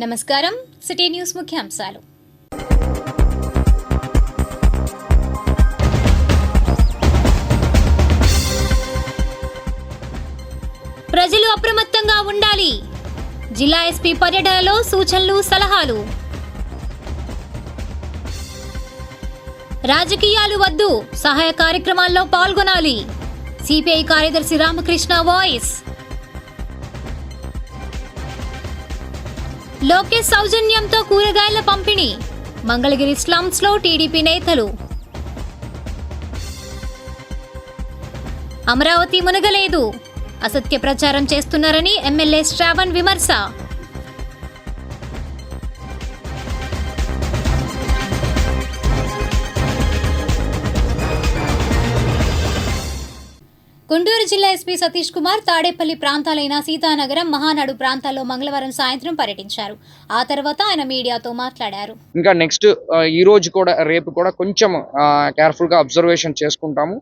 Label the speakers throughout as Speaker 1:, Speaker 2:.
Speaker 1: నమస్కారం. City news ముఖ్యాంశాలు. ప్రజలు అప్రమత్తంగా ఉండాలి. జిల్లా ఎస్పీ పర్యటనలో సూచనలు, సలహాలు. రాజకీయాలు వద్దు, సహాయ కార్యక్రమాల్లో పాల్గొనాలి. సిపిఐ కార్యదర్శి రామకృష్ణ వాయిస్. లోకేష్ సౌజన్యంతో కూరగాయల పంపిణీ. మంగళగిరి స్లమ్స్ లో టీడీపీ నేతలు. అమరావతి మునగలేదు, అసత్య ప్రచారం చేస్తున్నారని ఎమ్మెల్యే శ్రావణ్ విమర్శ. గుంటూరు జిల్లా ఎస్పీ సతీష్ కుమార్ తాడేపల్లి ప్రాంతాలైన సీతానగరం, మహానాడు ప్రాంతాల్లో మంగళవారం సాయంత్రం పర్యటించారు. ఆ తర్వాత ఆయన మీడియాతో మాట్లాడారు.
Speaker 2: ఇంకా నెక్స్ట్ ఈ రోజు కూడా రేపు కూడా కొంచెం కేర్ఫుల్ గా అబ్జర్వేషన్ చేసుకుంటాము.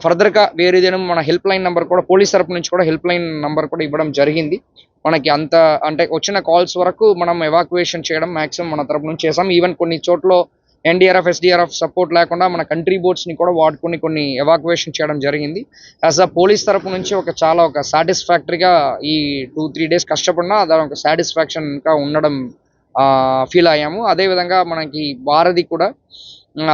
Speaker 2: ఫర్దర్ గా వేరే దినం మన హెల్ప్ లైన్ నంబర్ కూడా పోలీస్ తరపు నుంచి కూడా హెల్ప్ లైన్ నంబర్ కూడా ఇవ్వడం జరిగింది. మనకి అంత అంటే వచ్చిన కాల్స్ వరకు మనం ఎవాక్యుయేషన్ చేయడం మాక్సిమం మన తరపు నుంచి చేసాం. ఈవెన్ కొన్ని చోట్ల ఎన్డీఆర్ఎఫ్, ఎస్డీఆర్ఎఫ్ సపోర్ట్ లేకుండా మన కంట్రీ బోట్స్ని కూడా వాడుకొని కొన్ని ఎవాక్యుయేషన్ చేయడం జరిగింది. యాజ్ అ పోలీస్ తరపు నుంచి ఒక సాటిస్ఫాక్టరీగా ఈ 2-3 డేస్ కష్టపడినా దాని ఒక సాటిస్ఫాక్షన్గా ఉండడం ఫీల్ అయ్యాము. అదేవిధంగా మనకి వారధి కూడా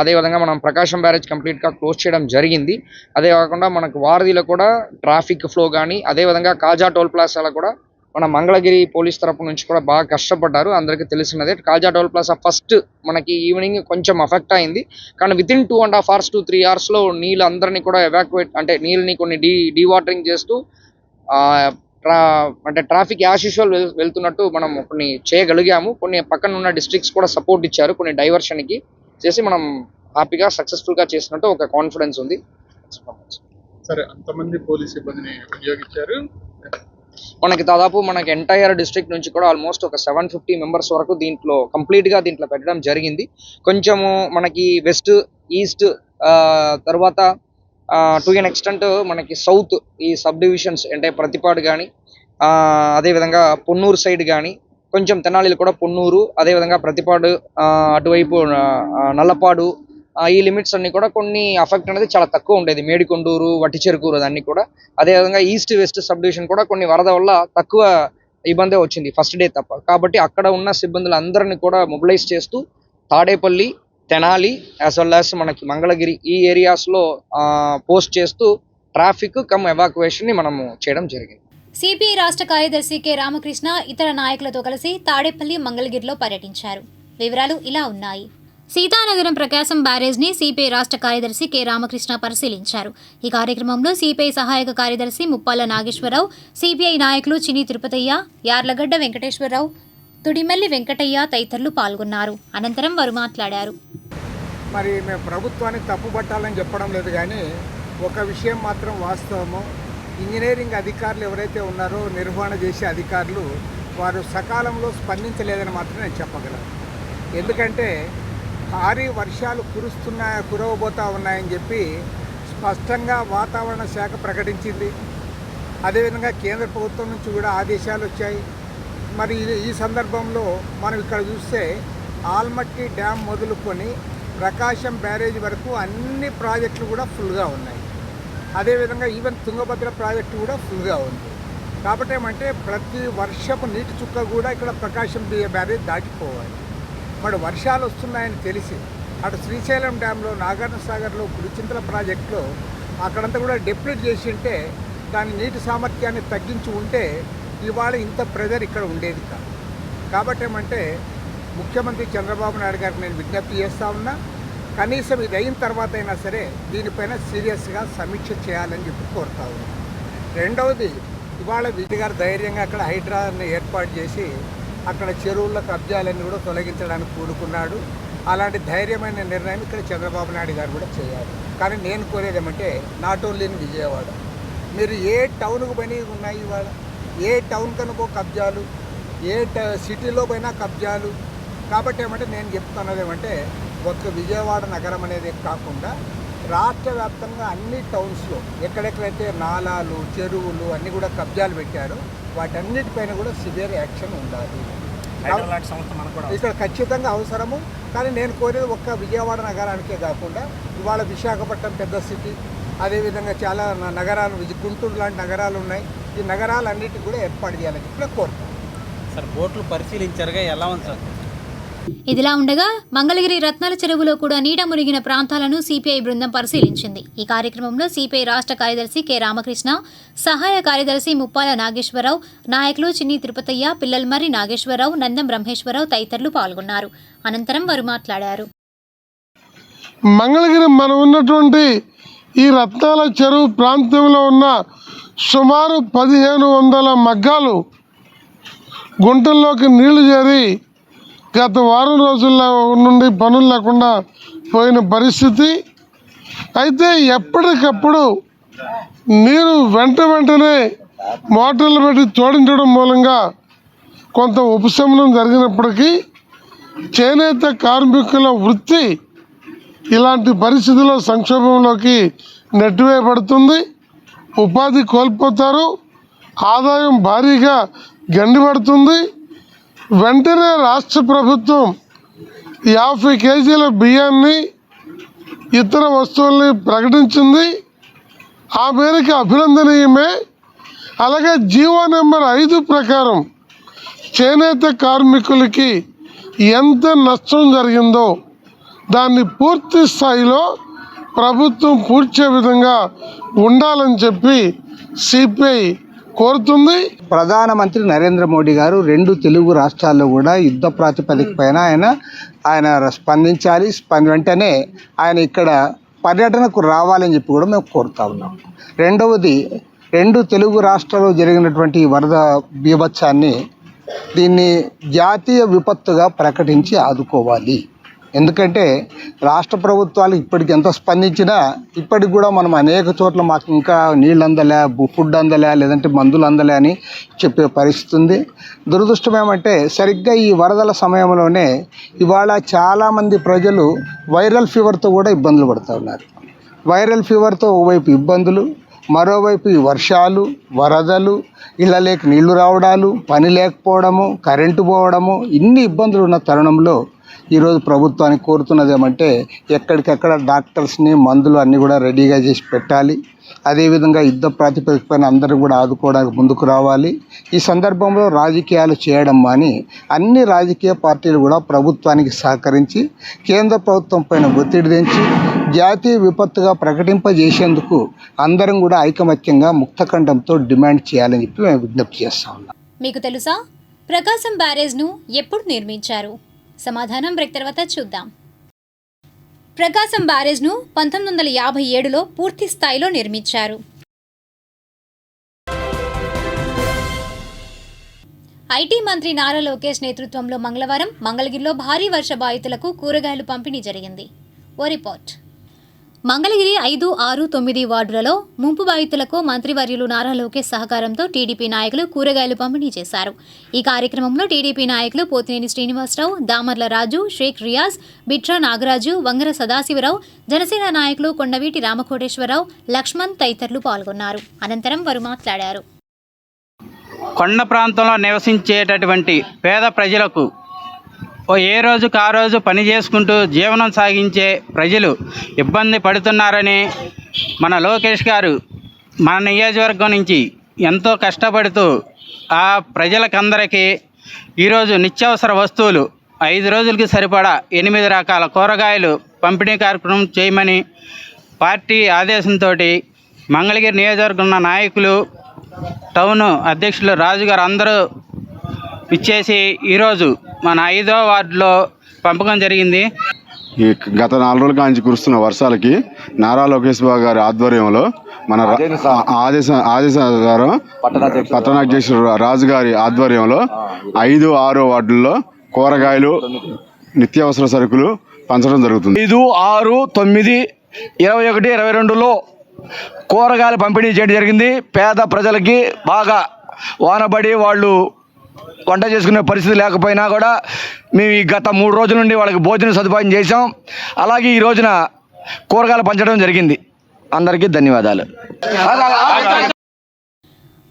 Speaker 2: అదేవిధంగా మనం ప్రకాశం బ్యారేజ్ కంప్లీట్గా క్లోజ్ చేయడం జరిగింది. అదే కాకుండా మనకు వారధిలో కూడా ట్రాఫిక్ ఫ్లో కానీ అదేవిధంగా కాజా టోల్ ప్లాజాలో కూడా మన మంగళగిరి పోలీస్ తరపు నుంచి కూడా బాగా కష్టపడ్డారు. అందరికీ తెలిసినదే. కాజా టోల్ ప్లాజా ఫస్ట్ మనకి ఈవినింగ్ కొంచెం అఫెక్ట్ అయింది. కానీ వితిన్ 2.5 hours to 3 hours నీళ్ళు అందరినీ కూడా ఎవాక్యుయేట్ అంటే నీళ్ళని కొన్ని డీవాటరింగ్ చేస్తూ అంటే ట్రాఫిక్ యాజ్ యూజువల్ వెళ్తున్నట్టు మనం కొన్ని చేయగలిగాము. కొన్ని పక్కన ఉన్న డిస్ట్రిక్ట్స్ కూడా సపోర్ట్ ఇచ్చారు. కొన్ని డైవర్షన్కి చేసి మనం హ్యాపీగా సక్సెస్ఫుల్గా చేసినట్టు ఒక కాన్ఫిడెన్స్ ఉంది.
Speaker 3: సరే, అంతమంది పోలీస్ సిబ్బందిని వినియోగించారు.
Speaker 2: మనకి దాదాపు మనకి ఎంటైర్ డిస్ట్రిక్ట్ నుంచి కూడా ఆల్మోస్ట్ ఒక 750 మెంబర్స్ వరకు దీంట్లో పెట్టడం జరిగింది. కొంచెము మనకి వెస్ట్, ఈస్ట్ తర్వాత టు ఎన్ ఎక్స్టెంట్ మనకి సౌత్ ఈ సబ్ డివిజన్స్ అంటే ప్రతిపాడు కానీ అదేవిధంగా పొన్నూరు సైడ్ కానీ కొంచెం తెనాలిలో కూడా పొన్నూరు అదేవిధంగా ప్రతిపాడు అటువైపు నల్లపాడు ఈ లిమిట్స్ అన్ని కూడా కొన్ని అఫెక్ట్ అనేది చాలా తక్కువ ఉండేది. మేడికొండూరు, వట్టిచెరుకూరు అన్ని కూడా. అదేవిధంగా ఈస్ట్ వెస్ట్ సబ్ డివిజన్ కూడా కొన్ని వరద వల్ల తక్కువ ఇబ్బంది వచ్చింది ఫస్ట్ డే తప్ప. కాబట్టి అక్కడ ఉన్న సిబ్బందులు అందరినీ కూడా మొబిలైజ్ చేస్తూ Tadepalli, Tenali as well as మనకి మంగళగిరి ఈ ఏరియాస్లో పోస్ట్ చేస్తూ ట్రాఫిక్ కమ్ ఎవాక్యుయేషన్ ని మనము చేయడం జరిగింది.
Speaker 1: సిపిఐ రాష్ట్ర కార్యదర్శి కె రామకృష్ణ ఇతర నాయకులతో కలిసి తాడేపల్లి, మంగళగిరిలో పర్యటించారు. వివరాలు ఇలా ఉన్నాయి. సీతానగరం ప్రకాశం బ్యారేజ్ ని సిపిఐ రాష్ట్ర కార్యదర్శి కె రామకృష్ణ పరిశీలించారు. ఈ కార్యక్రమంలో సిపిఐ సహాయక కార్యదర్శి ముప్పాల నాగేశ్వరరావు, సిపిఐ నాయకులు చిని తిరుపతయ్య, యార్లగడ్డ వెంకటేశ్వరరావు, తుడిమెల్లి వెంకటయ్య తదితరులు పాల్గొన్నారు. అనంతరం వారు మాట్లాడారు.
Speaker 4: మరి మేము ప్రభుత్వాన్ని తప్పుపట్టాలని చెప్పడం లేదు, కానీ ఒక విషయం మాత్రం వాస్తవము. ఇంజనీరింగ్ అధికారులు ఎవరైతే ఉన్నారో నిర్వహణ చేసే అధికారులు వారు సకాలంలో స్పందించలేదని మాత్రం నేను చెప్పగలను. ఎందుకంటే భారీ వర్షాలు కురవబోతూ ఉన్నాయని చెప్పి స్పష్టంగా వాతావరణ శాఖ ప్రకటించింది. అదేవిధంగా కేంద్ర ప్రభుత్వం నుంచి కూడా ఆదేశాలు వచ్చాయి. మరి ఈ సందర్భంలో మనం ఇక్కడ చూస్తే ఆల్మట్టి డ్యామ్ మొదలుకొని ప్రకాశం బ్యారేజ్ వరకు అన్ని ప్రాజెక్టులు కూడా ఫుల్గా ఉన్నాయి. అదేవిధంగా ఈవెన్ తుంగభద్ర ప్రాజెక్టు కూడా ఫుల్గా ఉంది. కాబట్టి ఏమంటే ప్రతి వర్షపు నీటి చుక్క కూడా ఇక్కడ ప్రకాశం బ్యారేజ్ దాటిపోవాలి. మరి వర్షాలు వస్తున్నాయని తెలిసి అటు శ్రీశైలం డ్యాంలో, నాగార్జున సాగర్లో, పులిచింతల ప్రాజెక్టులో అక్కడంతా కూడా డెప్లీట్ చేసి ఉంటే దాని నీటి సామర్థ్యాన్ని తగ్గించి ఉంటే ఇవాళ ఇంత ప్రెజర్ ఇక్కడ ఉండేది కాదు. కాబట్టి ఏమంటే ముఖ్యమంత్రి చంద్రబాబు నాయుడు గారికి నేను విజ్ఞప్తి చేస్తూ ఉన్నా, కనీసం ఇది అయిన తర్వాత అయినా సరే దీనిపైన సీరియస్గా సమీక్ష చేయాలని చెప్పి కోరుతా ఉన్నా. రెండవది, ఇవాళ విజయ్ గారు ధైర్యంగా అక్కడ హైడ్రాని ఏర్పాటు చేసి అక్కడ చెరువుల కబ్జాలన్నీ కూడా తొలగించడానికి కూడుకున్నాడు. అలాంటి ధైర్యమైన నిర్ణయం ఇక్కడ చంద్రబాబు నాయుడు గారు కూడా చేయాలి. కానీ నేను కోరేది ఏమంటే నాట్ ఓన్లీ ఇన్ విజయవాడ, మీరు ఏ టౌన్కు పని ఉన్నాయి ఇవాళ, ఏ టౌన్ కనుకో కబ్జాలు, ఏ సిటీలో పోయినా కబ్జాలు. కాబట్టి ఏమంటే నేను చెప్తున్నది ఏమంటే ఒక్క విజయవాడ నగరం అనేది కాకుండా రాష్ట్ర వ్యాప్తంగా అన్ని టౌన్స్లో ఎక్కడెక్కడైతే నాలాలు, చెరువులు అన్నీ కూడా కబ్జాలు పెట్టారో వాటన్నిటిపైన కూడా సివియర్ యాక్షన్ ఉండాలి. ఇక్కడ ఖచ్చితంగా అవసరము. కానీ నేను కోరేది ఒక్క విజయవాడ నగరానికే కాకుండా ఇవాళ విశాఖపట్నం పెద్ద సిటీ, అదేవిధంగా చాలా నగరాలు, గుంటూరు లాంటి నగరాలు ఉన్నాయి. ఈ నగరాలన్నిటికీ కూడా ఏర్పాటు చేయాలని చెప్పి కోరుతాను.
Speaker 5: సార్ బోట్లు పరిశీలించారుగా, ఎలా ఉంది సార్?
Speaker 1: ఇదిలా ఉండగా మంగళగిరి రత్నాల చెరువులో కూడా నీట మునిగిన ప్రాంతాలను సిపిఐ బృందం పరిశీలించింది. ఈ కార్యక్రమంలో సిపిఐ రాష్ట్ర కార్యదర్శి కె రామకృష్ణ, సహాయ కార్యదర్శి ముప్పాల నాగేశ్వరరావు, నాయకులు చిన్ని తిరుపతయ్య, పిల్లల్మర్రి నాగేశ్వరరావు, నందం బ్రహ్మేశ్వరరావు తదితరులు పాల్గొన్నారు. అనంతరం వారు మాట్లాడారు.
Speaker 6: మంగళగిరి మనం ఉన్నటువంటి ఈ రత్నాల చెరువు ప్రాంతంలో ఉన్న సుమారు 1500 మగ్గాలు గుంటల్లోకి నీళ్లు చేరి గత వారం రోజుల నుండి పనులు లేకుండా పోయిన పరిస్థితి. అయితే ఎప్పటికప్పుడు నీరు వెంటనే మోటార్లు పెట్టి తోడించడం మూలంగా కొంత ఉపశమనం జరిగినప్పటికీ చేనేత కార్మికుల వృత్తి ఇలాంటి పరిస్థితుల్లో సంక్షోభంలోకి నెట్టివేయబడుతుంది. ఉపాధి కోల్పోతారు, ఆదాయం భారీగా గండిపడుతుంది. వెంటనే రాష్ట్ర ప్రభుత్వం 50 కేజీల బియ్యాన్ని, ఇతర వస్తువుల్ని ప్రకటించింది. ఆ మేరకు అభినందనీయమే. అలాగే జీవో నెంబర్ 5 ప్రకారం చేనేత కార్మికులకి ఎంత నష్టం జరిగిందో దాన్ని పూర్తి స్థాయిలో ప్రభుత్వం పూడ్చే విధంగా ఉండాలని చెప్పి సిపిఐ కోరుతుంది.
Speaker 4: ప్రధానమంత్రి నరేంద్ర మోడీ గారు 2 తెలుగు రాష్ట్రాల్లో కూడా యుద్ధ ప్రాతిపదిక పైన ఆయన స్పందించాలి. వెంటనే ఆయన ఇక్కడ పర్యటనకు రావాలని చెప్పి కూడా మేము కోరుతా ఉన్నాం. రెండవది, 2 తెలుగు రాష్ట్రాల్లో జరిగినటువంటి వరద బీభత్సాన్ని దీన్ని జాతీయ విపత్తుగా ప్రకటించి ఆదుకోవాలి. ఎందుకంటే రాష్ట్ర ప్రభుత్వాలు ఇప్పటికి ఎంత స్పందించినా ఇప్పటికి కూడా మనం అనేక చోట్ల మాకు ఇంకా నీళ్ళు అందలే, ఫుడ్ అందలే, లేదంటే మందులు అందలే అని చెప్పే పరిస్థితి ఉంది. దురదృష్టం ఏమంటే సరిగ్గా ఈ వరదల సమయంలోనే ఇవాళ చాలామంది ప్రజలు వైరల్ ఫీవర్తో కూడా ఇబ్బందులు పడుతూ ఉన్నారు. వైరల్ ఫీవర్తో ఓవైపు ఇబ్బందులు, మరోవైపు ఈ వర్షాలు, వరదలు, ఇళ్ళలోకి నీళ్లు రావడాలు, పని లేకపోవడము, కరెంటు పోవడము, ఇన్ని ఇబ్బందులు ఉన్న తరుణంలో ఈరోజు ప్రభుత్వానికి కోరుతున్నది ఏమంటే ఎక్కడికెక్కడ డాక్టర్స్ని, మందులు అన్నీ కూడా రెడీగా చేసి పెట్టాలి. అదేవిధంగా యుద్ధ ప్రాతిపదిక పైన అందరూ కూడా ఆదుకోవడానికి ముందుకు రావాలి. ఈ సందర్భంలో రాజకీయాలు చేయడం మాని అన్ని రాజకీయ పార్టీలు కూడా ప్రభుత్వానికి సహకరించి కేంద్ర ప్రభుత్వం పైన ఒత్తిడి తెంచి జాతీయ విపత్తుగా ప్రకటింపజేసేందుకు అందరం కూడా ఐకమత్యంగా ముక్తకంఠంతో డిమాండ్ చేయాలని చెప్పి మేము విజ్ఞప్తి చేస్తా ఉన్నాం.
Speaker 1: మీకు తెలుసా ప్రకాశం బ్యారేజ్ను ఎప్పుడు నిర్మించారు? సమాధానం బ్రేక్ తర్వాత చూద్దాం. ప్రకాశం బ్యారేజ్ను 1957లో పూర్తి స్థాయిలో నిర్మించారు. ఐటీ మంత్రి నారా లోకేష్ నేతృత్వంలో మంగళవారం మంగళగిరిలో భారీ వర్ష బాధితులకు కూరగాయలు పంపిణీ జరిగింది. ఓ రిపోర్ట్. మంగళగిరి 5, 6, 9 వార్డులలో ముంపు బాధితులకు మంత్రివర్యులు నారా లోకేష్ సహకారంతో టీడీపీ నాయకులు కూరగాయలు పంపిణీ చేశారు. ఈ కార్యక్రమంలో టీడీపీ నాయకులు పోతినేని శ్రీనివాసరావు, దామర్ల రాజు, షేక్ రియాజ్, బిట్రా నాగరాజు, వంగర సదాశివరావు, జనసేన నాయకులు కొండవీటి రామకోటేశ్వరరావు, లక్ష్మణ్ తదితరులు పాల్గొన్నారు. అనంతరం వారు మాట్లాడారు.
Speaker 5: కొండ ప్రాంతంలో నివసించేటటువంటి పేద ప్రజలకు ఏ రోజుకు ఆ రోజు పని చేసుకుంటూ జీవనం సాగించే ప్రజలు ఇబ్బంది పడుతున్నారని మన లోకేష్ గారు మన నియోజకవర్గం నుంచి ఎంతో కష్టపడుతూ ఆ ప్రజలకందరికీ ఈరోజు నిత్యావసర వస్తువులు 5 రోజులకి సరిపడా 8 రకాల కూరగాయలు పంపిణీ కార్యక్రమం చేయమని పార్టీ ఆదేశంతో మంగళగిరి నియోజకవర్గం ఉన్న నాయకులు, టౌన్ అధ్యక్షులు రాజుగారు అందరూ ఇచ్చేసి ఈరోజు మన 5వ వార్డులో పంపకం జరిగింది.
Speaker 7: ఈ గత 4 రోజుల కాంచి కురుస్తున్న వర్షాలకి నారా లోకేష్ బాబు గారి ఆధ్వర్యంలో మన ఆదేశానుసారం పట్టణాధ్యక్షుడు రాజు గారి ఆధ్వర్యంలో 5, 6 వార్డుల్లో కూరగాయలు, నిత్యావసర సరుకులు పంచడం జరుగుతుంది.
Speaker 8: 5, 6, 9, 21, 22లో కూరగాయలు పంపిణీ చేయడం జరిగింది. పేద ప్రజలకి బాగా వానబడి వాళ్ళు వంట చేసుకునే పరిస్థితి లేకపోయినా కూడా మేము ఈ గత 3 రోజుల నుండి వాళ్ళకి భోజన సదుపాయం చేశాం. అలాగే ఈ రోజున కూరగాయలు పంచడం జరిగింది. అందరికీ ధన్యవాదాలు.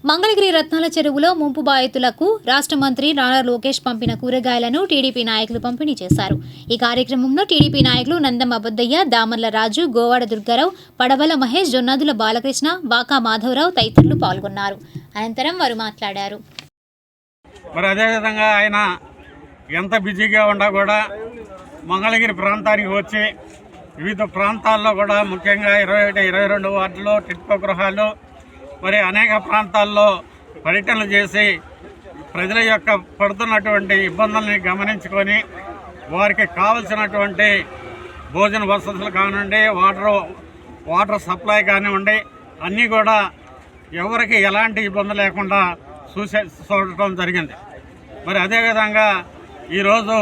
Speaker 1: మంగళగిరి రత్నాల చెరువులో ముంపు బాధితులకు రాష్ట్ర మంత్రి నారా లోకేష్ పంపిన కూరగాయలను టీడీపీ నాయకులు పంపిణీ చేశారు. ఈ కార్యక్రమంలో టీడీపీ నాయకులు నందం అబద్దయ్య, దామర్ల రాజు, గోవాడ దుర్గారావు, పడవల మహేష్, జొన్నాదుల బాలకృష్ణ, బాకా మాధవరావు తదితరులు పాల్గొన్నారు. అనంతరం వారు మాట్లాడారు.
Speaker 9: మరి అదేవిధంగా ఆయన ఎంత బిజీగా ఉన్నా కూడా మంగళగిరి ప్రాంతానికి వచ్చి వివిధ ప్రాంతాల్లో కూడా ముఖ్యంగా 21, 22 వార్డులో టిట్కో గృహాలు మరి అనేక ప్రాంతాల్లో పర్యటనలు చేసి ప్రజల యొక్క పడుతున్నటువంటి ఇబ్బందుల్ని గమనించుకొని వారికి కావలసినటువంటి భోజన వసతులు కానివ్వండి, వాటర్ సప్లై కానివ్వండి, అన్నీ కూడా ఎవరికి ఎలాంటి ఇబ్బంది లేకుండా చూడటం జరిగింది. మరి అదేవిధంగా ఈరోజు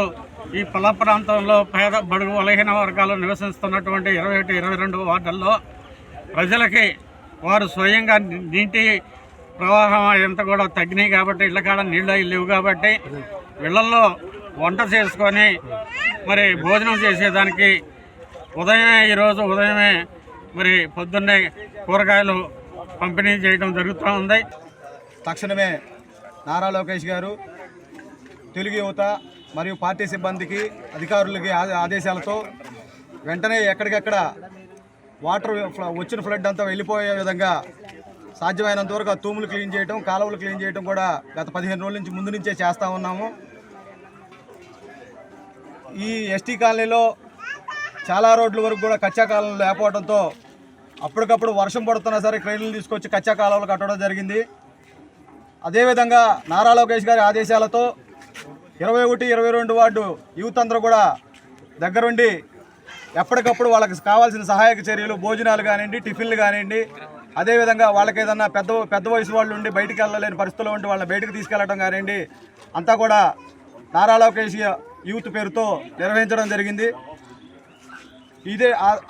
Speaker 9: ఈ పల్ల ప్రాంతంలో పేద బడుగు బలహీన వర్గాలు నివసిస్తున్నటువంటి 21, 22 వార్డుల్లో ప్రజలకి వారు స్వయంగా నీటి ప్రవాహం ఎంత కూడా తగ్గినాయి కాబట్టి ఇళ్ళ కాడ నీళ్ళు లేవు కాబట్టి ఇళ్లలో వంట చేసుకొని మరి భోజనం చేసేదానికి ఈరోజు ఉదయమే మరి పొద్దున్నే కూరగాయలు పంపిణీ చేయడం జరుగుతూ ఉంది.
Speaker 10: తక్షణమే నారా లోకేష్ గారు తెలుగు యువత మరియు పార్టీ సిబ్బందికి అధికారులకి ఆదేశాలతో వెంటనే ఎక్కడికెక్కడ వాటర్ వచ్చిన ఫ్లడ్ అంతా వెళ్ళిపోయే విధంగా సాధ్యమైనంత వరకు ఆ తూములు క్లీన్ చేయడం, కాలువలు క్లీన్ చేయడం కూడా గత 15 రోజుల నుంచి ముందు నుంచే చేస్తూ ఉన్నాము. ఈ ఎస్టీ కాలనీలో చాలా రోడ్ల వరకు కూడా కచ్చా కాలువలు లేకపోవడంతో అప్పటికప్పుడు వర్షం పడుతున్నా సరే క్రెయిన్లు తీసుకొచ్చి కచ్చా కాలువలు కట్టడం జరిగింది. అదేవిధంగా నారా లోకేష్ గారి ఆదేశాలతో 21, 22 వార్డు యూత్ అందరూ కూడా దగ్గరుండి ఎప్పటికప్పుడు వాళ్ళకి కావాల్సిన సహాయక చర్యలు, భోజనాలు కానివ్వండి, టిఫిన్లు కానివ్వండి, అదేవిధంగా వాళ్ళకి ఏదన్నా పెద్ద వయసు వాళ్ళు ఉండి బయటికి వెళ్ళలేని పరిస్థితుల్లో ఉండి వాళ్ళని బయటకు తీసుకెళ్లడం కానివ్వండి, అంతా కూడా నారా లోకేష్ యూత్ పేరుతో నిర్వహించడం జరిగింది.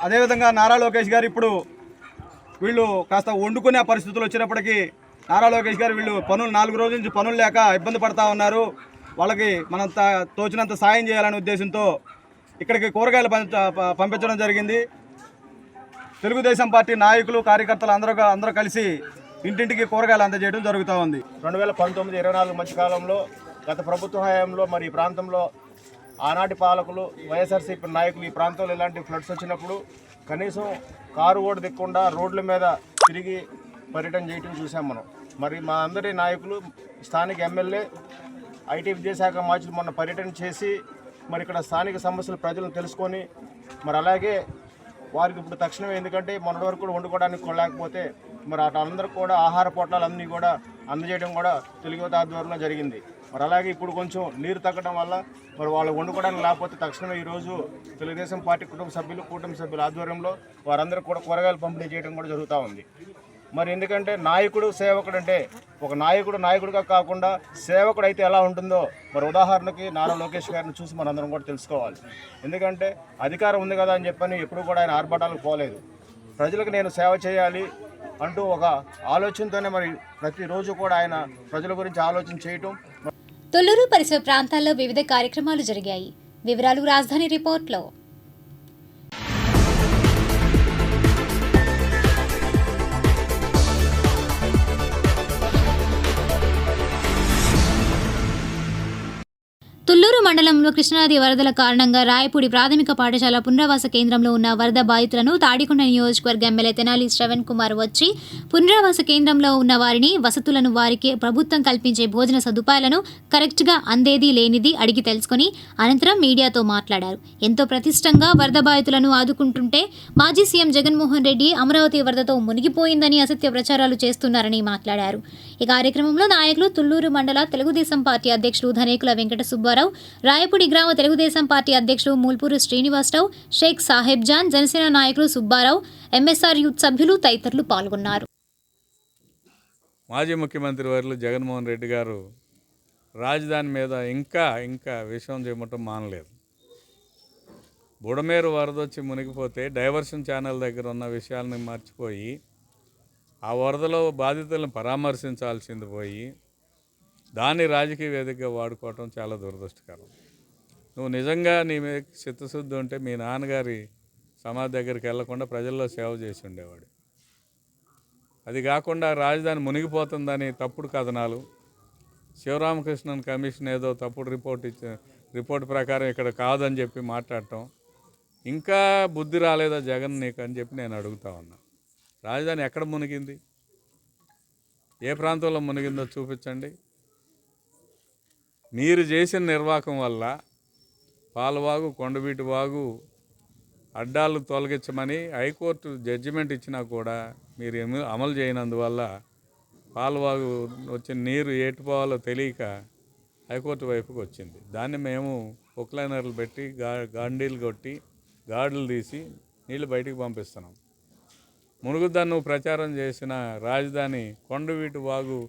Speaker 10: అదేవిధంగా నారా లోకేష్ గారు ఇప్పుడు వీళ్ళు కాస్త వండుకునే పరిస్థితులు వచ్చినప్పటికీ నారా లోకేష్ గారు వీళ్ళు 4 రోజుల నుంచి పనులు లేక ఇబ్బంది పడతా ఉన్నారు. వాళ్ళకి మనం తోచినంత సాయం చేయాలనే ఉద్దేశంతో ఇక్కడికి కూరగాయలు పంపించడం జరిగింది. తెలుగుదేశం పార్టీ నాయకులు, కార్యకర్తలు అందరూ కలిసి ఇంటింటికి కూరగాయలు అందజేయడం జరుగుతూ ఉంది.
Speaker 11: 2019-24 మధ్యకాలంలో గత ప్రభుత్వ హయాంలో మరి ఈ ప్రాంతంలో ఆనాటి పాలకులు, వైఎస్ఆర్సీపీ నాయకులు ఈ ప్రాంతంలో ఇలాంటి ఫ్లడ్స్ వచ్చినప్పుడు కనీసం కారు ఓటు దిక్కుండా రోడ్ల మీద తిరిగి పర్యటన చేయటం చూసాం మనం. మరి మా అందరి నాయకులు, స్థానిక ఎమ్మెల్యే, ఐటీ విద్యాశాఖ మంత్రులు మొన్న పర్యటన చేసి మరి ఇక్కడ స్థానిక సమస్యలు ప్రజలను తెలుసుకొని మరి అలాగే వారికి ఇప్పుడు తక్షణమే, ఎందుకంటే మొన్నటి వరకు కూడా వండుకోవడానికి లేకపోతే మరి అందరూ కూడా ఆహార పొట్లాలన్నీ కూడా అందజేయడం కూడా తెలుగు యువత ఆధ్వర్యంలో జరిగింది. మరి అలాగే ఇప్పుడు కొంచెం నీరు తగ్గడం వల్ల మరి వాళ్ళు వండుకోవడానికి లేకపోతే తక్షణమే ఈరోజు తెలుగుదేశం పార్టీ కుటుంబ సభ్యుల ఆధ్వర్యంలో వారందరూ కూడా కూరగాయలు పంపిణీ చేయడం కూడా జరుగుతూ ఉంది. మరి ఎందుకంటే నాయకుడు, సేవకుడు అంటే ఒక నాయకుడిగా కాకుండా సేవకుడు అయితే ఎలా ఉంటుందో మరి ఉదాహరణకి నారా లోకేష్ గారిని చూసి మనందరం కూడా తెలుసుకోవాలి. ఎందుకంటే అధికారం ఉంది కదా అని చెప్పని ఎప్పుడు కూడా ఆయన ఆర్భాటాలకు పోలేదు. ప్రజలకు నేను సేవ చేయాలి అంటూ ఒక ఆలోచనతోనే మరి ప్రతిరోజు కూడా ఆయన ప్రజల గురించి ఆలోచన చేయటం.
Speaker 1: తొల్లూరు పరిసర ప్రాంతాల్లో వివిధ కార్యక్రమాలు జరిగాయి. వివరాలు రాజధాని రిపోర్ట్లో. తుళ్లూరు మండలంలో కృష్ణానది వరదల కారణంగా రాయపూడి ప్రాథమిక పాఠశాల పునరావాస కేంద్రంలో ఉన్న వరద బాధితులను తాడికొండ నియోజకవర్గ ఎమ్మెల్యే తెనాలి శ్రవణ్ కుమార్ వచ్చి పునరావాస కేంద్రంలో ఉన్న వారిని వసతులను, వారికి ప్రభుత్వం కల్పించే భోజన సదుపాయాలను కరెక్ట్గా అందేది లేనిది అడిగి తెలుసుకుని అనంతరం మీడియాతో మాట్లాడారు. ఎంతో ప్రతిష్టంగా వరద బాధితులను ఆదుకుంటుంటే మాజీ సీఎం జగన్మోహన్ రెడ్డి అమరావతి వరదతో మునిగిపోయిందని అసత్య ప్రచారాలు చేస్తున్నారని మాట్లాడారు. ఈ కార్యక్రమంలో నాయకులు తుళ్లూరు మండల తెలుగుదేశం పార్టీ అధ్యక్షులు ధనేకుల వెంకట సుబ్బారావు, రాయపూడి గ్రామ తెలుగుదేశం పార్టీ అధ్యక్షుడు మూల్పూరు శ్రీనివాసరావు, షేక్ సాహెబ్ జాన్, జనసేన నాయకులు సుబ్బారావు, ఎంఎస్ఆర్ యూత్ సభ్యులు తదితరులు పాల్గొన్నారు.
Speaker 12: మాజీ ముఖ్యమంత్రి వర్యులు జగన్మోహన్ రెడ్డి గారు రాజధాని మీద ఇంకా విషయం చేయటం మానలేదు. బుడమేరు వరదొచ్చి మునిగిపోతే డైవర్షన్ ఛానల్ దగ్గర ఉన్న విషయాలను మర్చిపోయి ఆ వరదలో బాధితులను పరామర్శించాల్సింది పోయి దాన్ని రాజకీయ వేదికగా వాడుకోవటం చాలా దురదృష్టకరం. నువ్వు నిజంగా నీ మీద చిత్తశుద్ధి ఉంటే మీ నాన్నగారి సమాధి దగ్గరికి వెళ్లకుండా ప్రజల్లో సేవ చేసి ఉండేవాడు. అది కాకుండా రాజధాని మునిగిపోతుందని తప్పుడు కథనాలు, శివరామకృష్ణన్ కమిషన్ ఏదో తప్పుడు రిపోర్ట్ ప్రకారం ఇక్కడ కాదని చెప్పి మాట్లాడటం, ఇంకా బుద్ధి రాలేదా జగన్ నీకు అని చెప్పి నేను అడుగుతా ఉన్నా. రాజధాని ఎక్కడ మునిగింది, ఏ ప్రాంతంలో మునిగిందో చూపించండి. మీరు చేసిన నిర్వాహకం వల్ల పాలవాగు, కొండవీటి వాగు అడ్డాలు తొలగించమని హైకోర్టు జడ్జిమెంట్ ఇచ్చినా కూడా మీరు అమలు చేయనందువల్ల పాలవాగు వచ్చిన నీరు ఏటుపోవాలో తెలియక హైకోర్టు వైపుకి వచ్చింది. దాన్ని మేము పొక్లైనర్లు పెట్టి గాండీలు కొట్టి గాడులు తీసి నీళ్ళు బయటికి పంపిస్తున్నాం. మునుగుద్దని నువ్వు ప్రచారం చేసిన రాజధాని కొండవీటి వాగు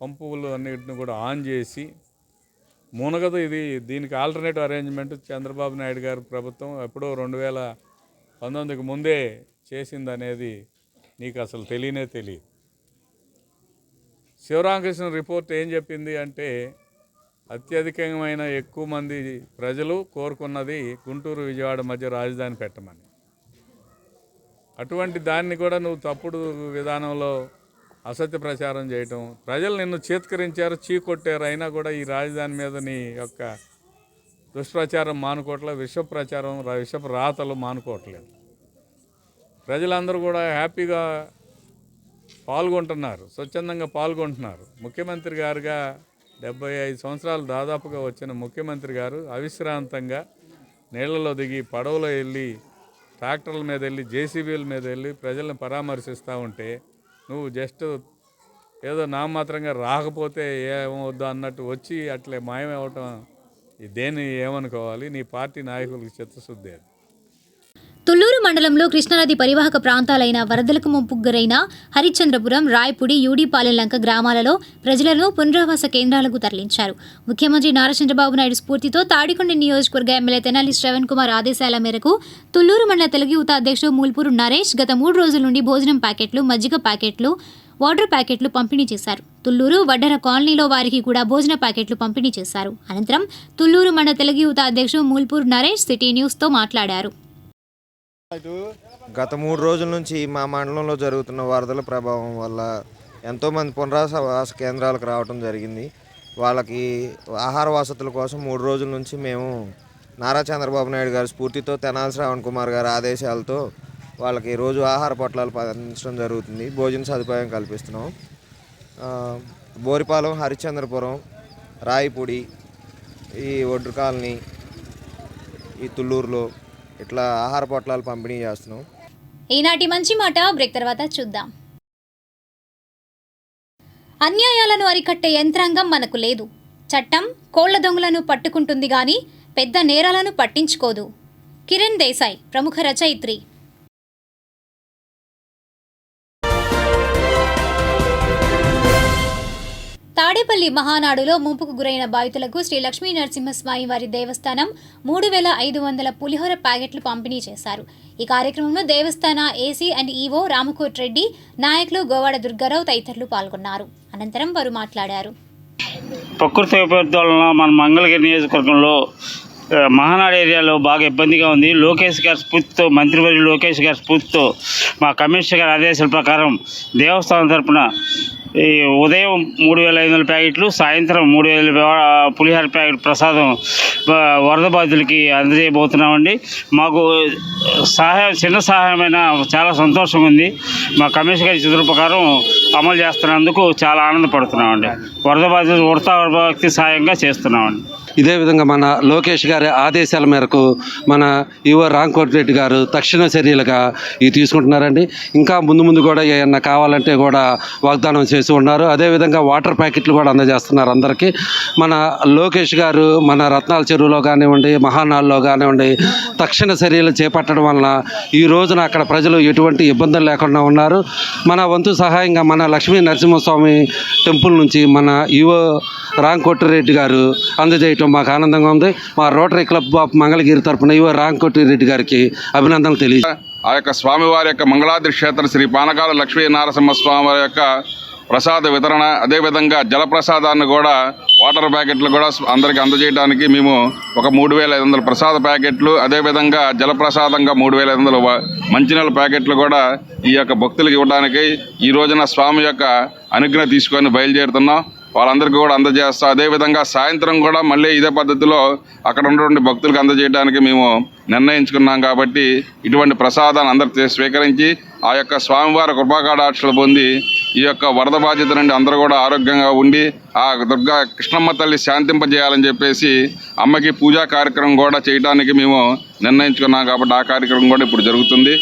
Speaker 12: పంపులు అన్నిటిని కూడా ఆన్ చేసి మునగదు. దీనికి ఆల్టర్నేటివ్ అరేంజ్మెంట్ చంద్రబాబు నాయుడు గారు ప్రభుత్వం ఎప్పుడో 2019కి ముందే చేసిందనేది నీకు అసలు తెలియనే తెలియదు. శివరామకృష్ణ రిపోర్ట్ ఏం చెప్పింది అంటే అత్యధికమైన ఎక్కువ మంది ప్రజలు కోరుకున్నది గుంటూరు విజయవాడ మధ్య రాజధాని పెట్టమని. అటువంటి దాన్ని కూడా నువ్వు తప్పుడు విధానంలో అసత్య ప్రచారం చేయటం, ప్రజలు నిన్ను చేత్కరించారు, చీకొట్టారు, అయినా కూడా ఈ రాజధాని మీద నీ యొక్క దుష్ప్రచారం మానుకోవట్లేదు, విషపు రాతలు మానుకోవట్లేదు. ప్రజలందరూ కూడా హ్యాపీగా పాల్గొంటున్నారు, స్వచ్ఛందంగా పాల్గొంటున్నారు. ముఖ్యమంత్రి గారుగా 75 సంవత్సరాలు దాదాపుగా వచ్చిన ముఖ్యమంత్రి గారు అవిశ్రాంతంగా నీళ్లలో దిగి, పడవలో వెళ్ళి, ట్రాక్టర్ల మీద వెళ్ళి, జేసీబీల మీద వెళ్ళి ప్రజలను పరామర్శిస్తూ ఉంటే నువ్వు జస్ట్ ఏదో నామాత్రంగా రాకపోతే ఏమవుద్దు అన్నట్టు వచ్చి అట్లే మాయమవటం, దేన్ని ఏమనుకోవాలి? నీ పార్టీ నాయకులకు చిత్తశుద్ధి.
Speaker 1: తుళ్లూరు మండలంలో కృష్ణానది పరివాహక ప్రాంతాలైన వరదలకు ముంపుకు గురైన హరిశ్చంద్రపురం, రాయపూడి, యూడిపాలెం లంక గ్రామాలలో ప్రజలను పునరావాస కేంద్రాలకు తరలించారు. ముఖ్యమంత్రి నారా చంద్రబాబు నాయుడు స్ఫూర్తితో తాడికొండ నియోజకవర్గ ఎమ్మెల్యే తెనాలి శ్రవణ్ కుమార్ ఆదేశాల మేరకు తుళ్లూరు మండల తెలుగు యువత అధ్యక్షుడు మూల్పూరు నరేష్ గత 3 రోజుల నుండి భోజనం ప్యాకెట్లు, మజ్జిగ ప్యాకెట్లు, వాటర్ ప్యాకెట్లు పంపిణీ చేశారు. తుళ్లూరు వడ్డర కాలనీలో వారికి కూడా భోజన ప్యాకెట్లు పంపిణీ చేశారు. అనంతరం తుళ్లూరు మండల తెలుగు యువత అధ్యక్షుడు మూల్పూరు నరేష్ సిటీ న్యూస్తో మాట్లాడారు.
Speaker 13: గత 3 రోజుల నుంచి మా మండలంలో జరుగుతున్న వరదల ప్రభావం వల్ల ఎంతోమంది పునరావాస కేంద్రాలకు రావడం జరిగింది. వాళ్ళకి ఆహార వసతుల కోసం 3 రోజుల నుంచి మేము నారా చంద్రబాబు నాయుడు గారి స్ఫూర్తితో తెనాలి శ్రవణ్ కుమార్ గారి ఆదేశాలతో వాళ్ళకి రోజు ఆహార పొట్లాలు పండించడం జరుగుతుంది. భోజన సదుపాయం కల్పిస్తున్నాం. బోరిపాలెం, హరిశ్చంద్రపురం, రాయపూడి, ఈ ఒడ్డు కాలనీ, ఈ తుళ్ళూరులో ఇట్లా ఆహార పొట్లాలు పంపిణీ చేస్తున్నాం.
Speaker 1: ఈనాటి మంచి మాట బ్రేక్ తర్వాత చూద్దాం. అన్యాయాలను అరికట్టే యంత్రాంగం మనకు లేదు. చట్టం కోళ్ల దొంగలను పట్టుకుంటుంది గాని పెద్ద నేరాలను పట్టించుకోదు. కిరణ్ దేశాయ్, ప్రముఖ రచయిత్రి. తాడేపల్లి మహానాడులో ముంపుకు గురైన బాధితులకు శ్రీ లక్ష్మీ నరసింహస్వామి వారి దేవస్థానం 3500 పులిహోర ప్యాకెట్లు పంపిణీ చేశారు. ఈ కార్యక్రమంలో దేవస్థాన ఏసీ అండ్ ఈవో రామకోట్ రెడ్డి, నాయకులు గోవాడ దుర్గారావు తదితరులు పాల్గొన్నారు. అనంతరం వారు మాట్లాడారు.
Speaker 14: ప్రకృతి విపత్తుల వలన మన మంగళగిరి నియోజకవర్గంలో మహానాడు ఏరియాలో బాగా ఇబ్బందిగా ఉంది. లోకేష్ గారి స్ఫూర్తితో, మంత్రివర్యులు లోకేష్ గారి స్ఫూర్తితో, మా కమిషనర్ గారి ఆదేశాల ప్రకారం దేవస్థానం తరపున ఈ ఉదయం 3500 ప్యాకెట్లు, సాయంత్రం 3000 పులిహోర ప్యాకెట్ ప్రసాదం వరద బాధితులకి అందజేయబోతున్నామండి. మాకు చిన్న సహాయమైన చాలా సంతోషంగా ఉంది. మా కమిషనర్ గారి చిత్రం ప్రకారం అమలు చేస్తున్నందుకు చాలా ఆనందపడుతున్నామండి. వరద బాధితులు ఉడతా భక్తి సాయంగా చేస్తున్నామండి.
Speaker 15: ఇదే విధంగా మన లోకేష్ గారి ఆదేశాల మేరకు మన ఈవో రామకోట్ రెడ్డి గారు తక్షణ చర్యలుగా ఇవి తీసుకుంటున్నారండి. ఇంకా ముందు కూడా ఏమన్నా కావాలంటే కూడా వాగ్దానం చేసి ఉన్నారు. అదేవిధంగా వాటర్ ప్యాకెట్లు కూడా అందజేస్తున్నారు అందరికీ. మన లోకేష్ గారు మన రత్నాల చెరువులో కానివ్వండి, మహానాడులో కానివ్వండి తక్షణ చర్యలు చేపట్టడం వలన ఈ రోజున అక్కడ ప్రజలు ఎటువంటి ఇబ్బందులు లేకుండా ఉన్నారు. మన వంతు సహాయంగా మన లక్ష్మీ నరసింహస్వామి టెంపుల్ నుంచి మన ఈవో రామకోట్ రెడ్డి గారు అందజేయటం మాకు ఆనందంగా ఉంది. మా రోటరీ క్లబ్ ఆఫ్ మంగళగిరి తరఫున ఈవో రామకోట్ రెడ్డి గారికి అభినందనలు తెలియజేస్తాను.
Speaker 16: ఆ యొక్క స్వామివారి యొక్క మంగళాద్రి క్షేత్ర శ్రీ పానకాల లక్ష్మీ నరసింహస్వామి వారి యొక్క ప్రసాద వితరణ, అదేవిధంగా జలప్రసాదాన్ని కూడా వాటర్ ప్యాకెట్లు కూడా అందరికీ అందజేయడానికి మేము ఒక 3,500 ప్రసాద ప్యాకెట్లు, అదేవిధంగా జలప్రసాదంగా 3,500 మంచినీళ్ళ ప్యాకెట్లు కూడా ఈ యొక్క భక్తులకు ఇవ్వడానికి ఈ రోజున స్వామి యొక్క అనుజ్ఞ తీసుకొని బయలుదేరుతున్నాం. వాళ్ళందరికీ కూడా అందజేస్తాం. అదేవిధంగా సాయంత్రం కూడా మళ్ళీ ఇదే పద్ధతిలో అక్కడ ఉన్నటువంటి భక్తులకు అందజేయడానికి మేము నిర్ణయించుకున్నాం. కాబట్టి ఇటువంటి ప్రసాదాన్ని అందరూ స్వీకరించి ఆ యొక్క స్వామివారి కృపాకటాక్షలు పొంది ఈ యొక్క వరద బాధితుల నుండి అందరూ కూడా ఆరోగ్యంగా ఉండి ఆ దుర్గా కృష్ణమ్మ తల్లి శాంతింపజేయాలని చెప్పేసి అమ్మకి పూజా కార్యక్రమం కూడా చేయడానికి మేము నిర్ణయించుకున్నాం. కాబట్టి ఆ కార్యక్రమం కూడా ఇప్పుడు జరుగుతుంది.